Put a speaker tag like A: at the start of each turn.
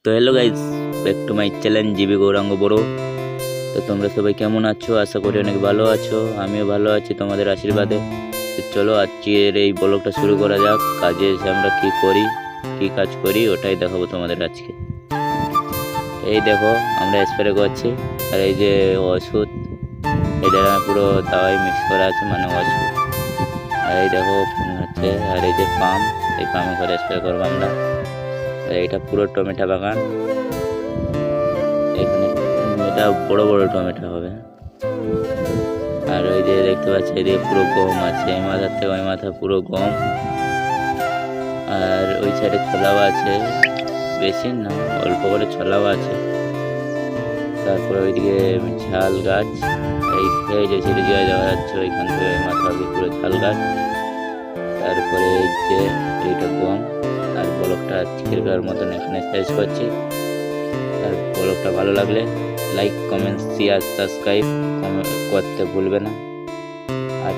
A: তো hello guys, back to my channel জিবি গৌরাঙ্গ বড়। তো তোমরা সবাই কেমন আছো? আশা করি অনেক ভালো আছো। আমিও ভালো আছি তোমাদের আশীর্বাদে। তো চলো আজকের এই ব্লগটা শুরু করা যাক। কাজে এসে আমরা কি করি, কি কাজ করি ওটাই দেখাবো তোমাদের আজকে। এই দেখো আমরা স্প্রে করছি, আর এই যে ওষুধ, এই ড্রামে পুরো দাওয়াই মিক্স করা আছে, মানে ওষুধ। আর এই দেখো হচ্ছে, আর এই যে পাম্প, এই পাম্পে করে স্প্রে করবো আমরা। আর এইটা পুরো টমেটো বাগান। এখানে এটা বড় বড় টমেটো হবে। আর ওই যে দেখতে পাচ্ছি এদিকে পুরো গম আছে, এই মাথার থেকে ওই মাথা পুরো গম। আর ওই সাইডে ছোলাও আছে, বেশি না অল্প করে ছোলাও আছে। তারপরে ওইদিকে ঝাল গাছ, এই যে ছেড়ে দিয়ে যাওয়া যাচ্ছে ওইখান থেকে ওই মাথা অব্দি পুরো ঝাল গাছ। তারপরে এই যে এইটা গম। আর ব্লগটা আজকের মতন এখানে শেষ করছি। আর ব্লগটা ভালো লাগলে লাইক, কমেন্ট, শেয়ার, সাবস্ক্রাইব করতে ভুলবে না। আর